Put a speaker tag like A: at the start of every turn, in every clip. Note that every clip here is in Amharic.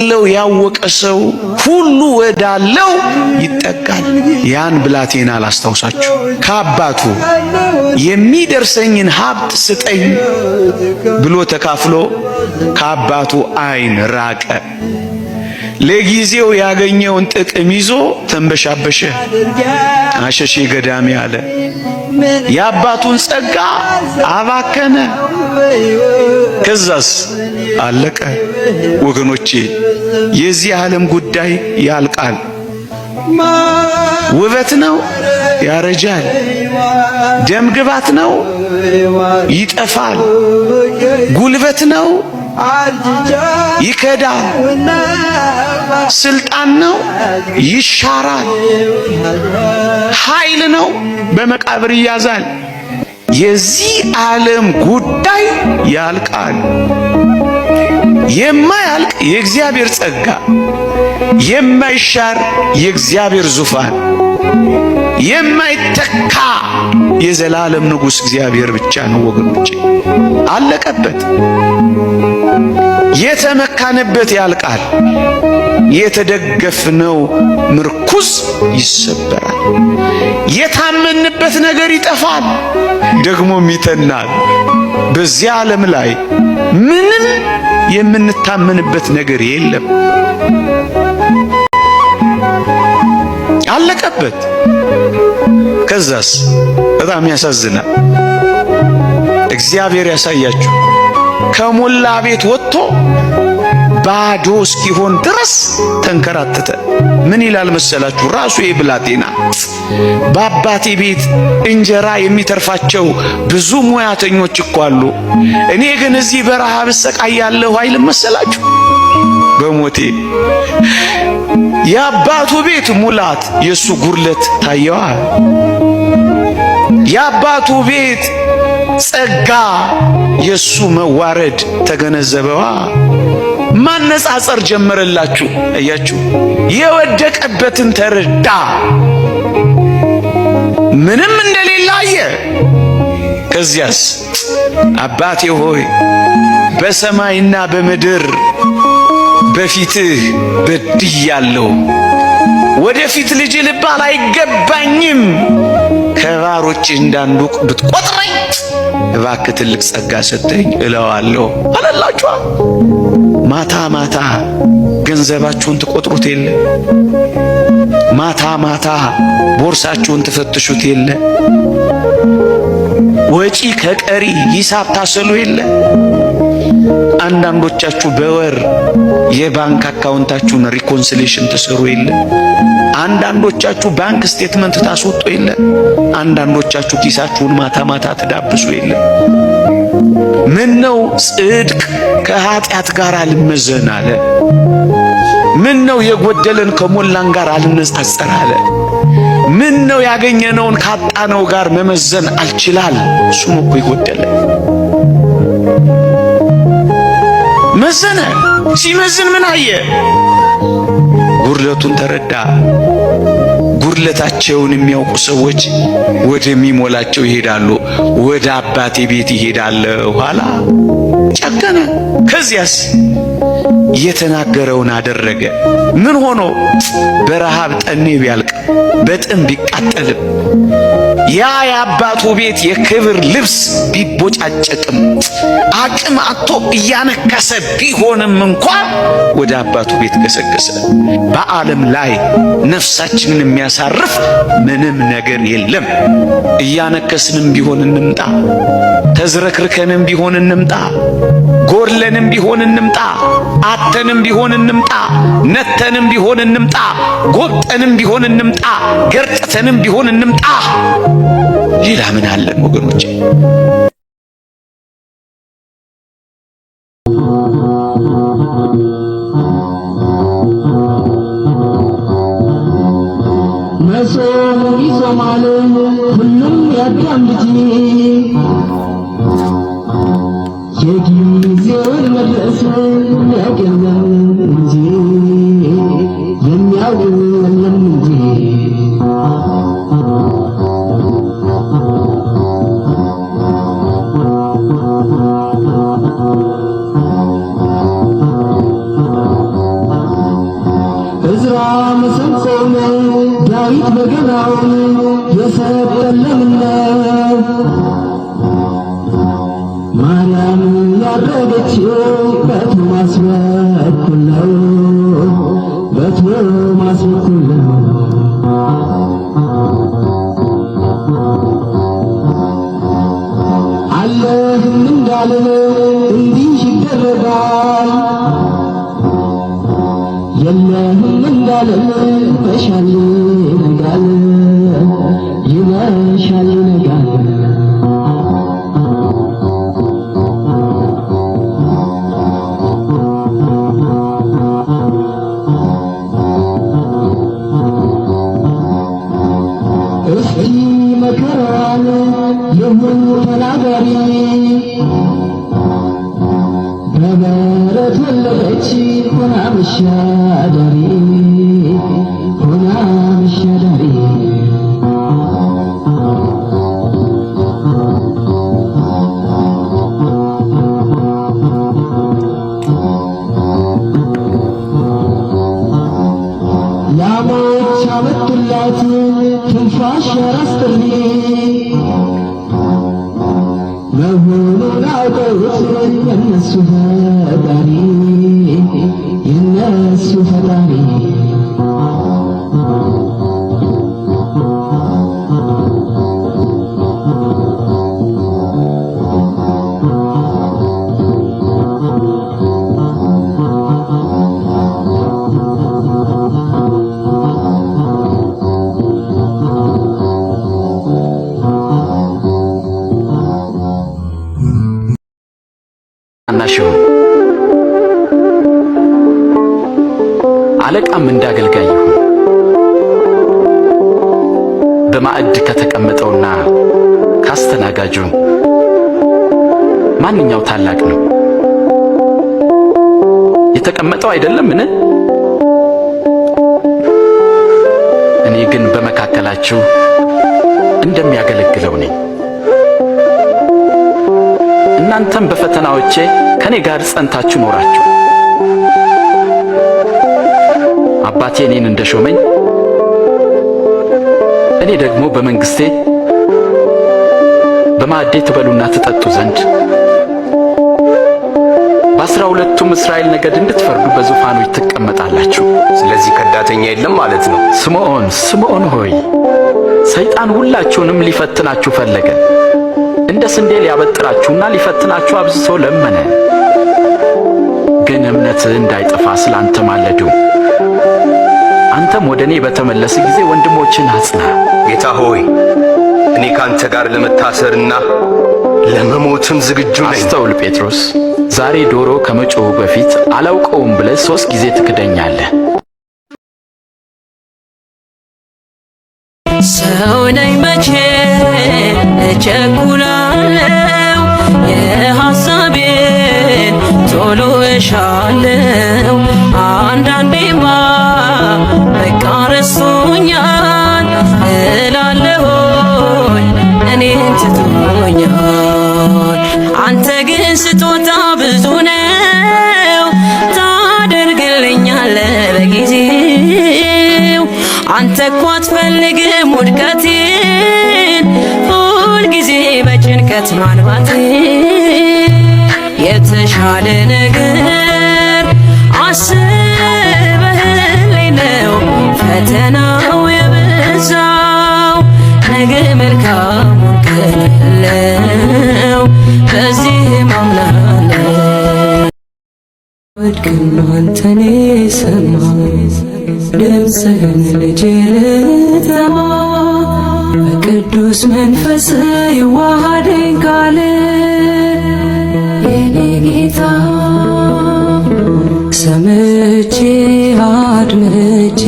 A: ለው ያወቀ ሰው ሁሉ ወዳለው ይጠጋል። ያን ብላቴና አላስታውሳችሁ ከአባቱ የሚደርሰኝን ሀብት ስጠኝ ብሎ ተካፍሎ ከአባቱ ዓይን ራቀ። ለጊዜው ያገኘውን ጥቅም ይዞ ተንበሻበሸ፣ አሸሼ ገዳሜ አለ። የአባቱን ጸጋ አባከነ። ከዛስ አለቀ። ወገኖቼ የዚህ ዓለም ጉዳይ ያልቃል። ውበት ነው፣ ያረጃል። ደም ግባት ነው፣ ይጠፋል። ጉልበት ነው፣ ይከዳል። ስልጣን ነው፣ ይሻራል። ኃይል ነው፣ በመቃብር ይያዛል። የዚህ ዓለም ጉዳይ ያልቃል። የማያልቅ የእግዚአብሔር ጸጋ፣ የማይሻር የእግዚአብሔር ዙፋን፣ የማይተካ የዘላለም ንጉሥ እግዚአብሔር ብቻ ነው ወገኖቼ። አለቀበት። የተመካንበት ያልቃል። የተደገፍነው ምርኩዝ ይሰበራል። የታመንበት ነገር ይጠፋል፣ ደግሞም ይተናል። በዚህ ዓለም ላይ ምንም የምንታመንበት ነገር የለም። አለቀበት። ከዛስ በጣም ያሳዝናል። እግዚአብሔር ያሳያችሁ። ከሞላ ቤት ወጥቶ ባዶ እስኪሆን ድረስ ተንከራተተ። ምን ይላል መሰላችሁ? ራሱ የብላቴና በአባቴ ቤት እንጀራ የሚተርፋቸው ብዙ ሙያተኞች እኮ አሉ፣ እኔ ግን እዚህ በረሃብ እሰቃያለሁ አይልም መሰላችሁ? በሞቴ የአባቱ ቤት ሙላት የሱ ጉርለት ታየዋ። የአባቱ ቤት ጸጋ የሱ መዋረድ ተገነዘበዋ። ማነጻጸር ጀመረላችሁ። አያችሁ፣ የወደቀበትን ተረዳ። ምንም እንደሌለ አየ። ከዚያስ አባቴ ሆይ በሰማይና በምድር በፊትህ በድያለሁ፣ ወደፊት ልጅ ልባል አይገባኝም። ከባሮች እንዳንዱ ብትቆጥረኝ እባክህ ትልቅ ጸጋ ሰጠኝ እለዋለሁ አለላችኋ። ማታ ማታ ገንዘባችሁን ትቆጥሩት የለ? ማታ ማታ ቦርሳችሁን ትፈትሹት የለ? ወጪ ከቀሪ ሂሳብ ታሰሉ የለ? አንዳንዶቻችሁ በወር የባንክ አካውንታችሁን ሪኮንሲሌሽን ተሰሩ የለ? አንዳንዶቻችሁ ባንክ ስቴትመንት ታስወጡ የለ? አንዳንዶቻችሁ ኪሳችሁን ማታ ማታ ትዳብሱ የለ? ምን ነው ጽድቅ ከኃጢአት ጋር አልመዘን አለ? ምን ነው የጎደለን ከሞላን ጋር አልነጻጸር አለ? ምን ነው ያገኘነውን ካጣነው ጋር መመዘን አልችላል? እሱም እኮ ይጎደለ መዘነ። ሲመዝን ምን አየ? ጉድለቱን ተረዳ። ጉድለታቸውን የሚያውቁ ሰዎች ወደሚሞላቸው ይሄዳሉ። ወደ አባቴ ቤት ይሄዳለሁ ኋላ ጨከነ። ከዚያስ የተናገረውን አደረገ። ምን ሆኖ? በረሃብ ጠኔ ቢያልቅ በጥም ቢቃጠልም ያ የአባቱ ቤት የክብር ልብስ ቢቦጫጨቅም አቅም አጥቶ እያነከሰ ቢሆንም እንኳን ወደ አባቱ ቤት ገሰገሰ። በዓለም ላይ ነፍሳችንን የሚያሳርፍ ምንም ነገር የለም። እያነከስንም ቢሆን እንምጣ፣ ተዝረክርከንም ቢሆን እንምጣ፣ ጎርለንም ቢሆን እንምጣ፣ አተንም ቢሆን እንምጣ፣ ነተንም ቢሆን እንምጣ፣ ጎብጠንም ቢሆን እንምጣ፣ ገርጥተንም ቢሆን እንምጣ። ሌላ ምን አለን ወገኖቼ?
B: መሶም ይሶማል ሁሉም ያዳም ልጅ የጊዜውን መድረስ ያገኘን እንጂ የሚያውቅ የለም እንጂ መሰንቆውን ዳዊት በገናውን የሰጠን ለምነው ማርያም ያረገችው በቶማስ በኩል ነው በቶማስ በኩል ነው አለህም እንዳለ እንዲህ ይደረጋል የለህም እንዳለ ይመሻል ይነጋል ይመሻል ይነጋል እስቲ መከራዋን የሁሉ ተናጋሪ በበረት ወለደች ሆና ምሻዳሪ ሆና ምሻዳሪ ላሞች አመጡላት ትንፋሽ የራስ ጥሪ መሆኑን አውቀውት የነሱ ፈጣሪ የነሱ ፈጣሪ
C: አናሽው አለቃም እንዳገልጋይ ይሁን በማዕድ ከተቀመጠውና ካስተናጋጁ ማንኛው ታላቅ ነው? የተቀመጠው አይደለምን? እኔ ግን በመካከላችሁ እንደሚያገለግለው ነኝ። እናንተም በፈተናዎቼ ከኔ ጋር ጸንታችሁ ኖራችሁ አባቴ እኔን እንደሾመኝ እኔ ደግሞ በመንግስቴ በማዕዴ ትበሉና ትጠጡ ዘንድ በ12ቱም እስራኤል ነገድ እንድትፈርዱ በዙፋኖች ትቀመጣላችሁ።
D: ስለዚህ ከዳተኛ የለም ማለት ነው።
C: ስምዖን ሆይ ሰይጣን ሁላችሁንም ሊፈትናችሁ ፈለገ። እንደ ስንዴ ሊያበጥራችሁና ሊፈትናችሁ አብዝቶ ለመነ። ግን እምነትህ እንዳይጠፋ ስላንተ ማለዱ። አንተም ወደ እኔ በተመለስ ጊዜ ወንድሞችን አጽና።
D: ጌታ ሆይ እኔ ካንተ ጋር ለመታሰርና ለመሞትም ዝግጁ ነኝ።
C: አስተውል ጴጥሮስ፣ ዛሬ ዶሮ ከመጮሁ በፊት አላውቀውም ብለህ 3 ጊዜ ትክደኛለህ።
E: ሰው ነኝ መቼ እቸኩላለሁ፣ የሐሳቤን ቶሎ እሻለሁ። አንዳንዴማ በቃ ረስቶኛል እላለሁኝ እኔን ትቶኛል። አንተ ግን ስጦታ ብዙ ነው ታደርግልኛለህ በጊዜው። አንተ እኮ አትፈልግም ውድቀቴን ሁል ጊዜ በጭንቀት ማንባቴን። የተሻለ ነገር አስበህልኝ ነው ፈተናው የበዛው። ነገ መልካሙን ቀን አለው በዚህ ማምናለው። ወድቅና አንተን የሰማሁ ድምፅህን ልጄ ልተማ በቅዱስ መንፈስ ይዋሃደኝ ቃል የኔ ጌታ። ሰምቼ አድምጬ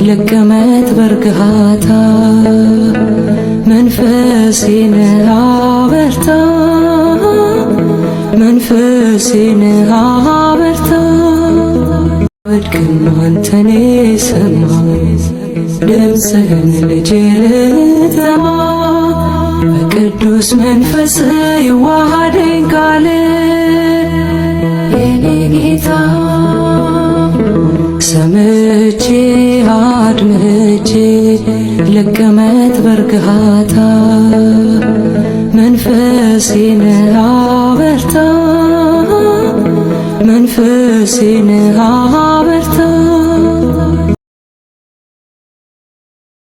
E: ልቀመጥ በእርጋታ መንፈሴን አበርታ መንፈሴን አበርታ። ወድቅና አንተን የሰማሁ ድምፅህን ልጄ ልተማ በቅዱስ መንፈስ ይዋሃደኝ ቃል የኔ ጌታ። ሰምቼ ሄጄ ልቀመጥ በርግሃታ መንፈሴን አበርታ መንፈሴን አበርታ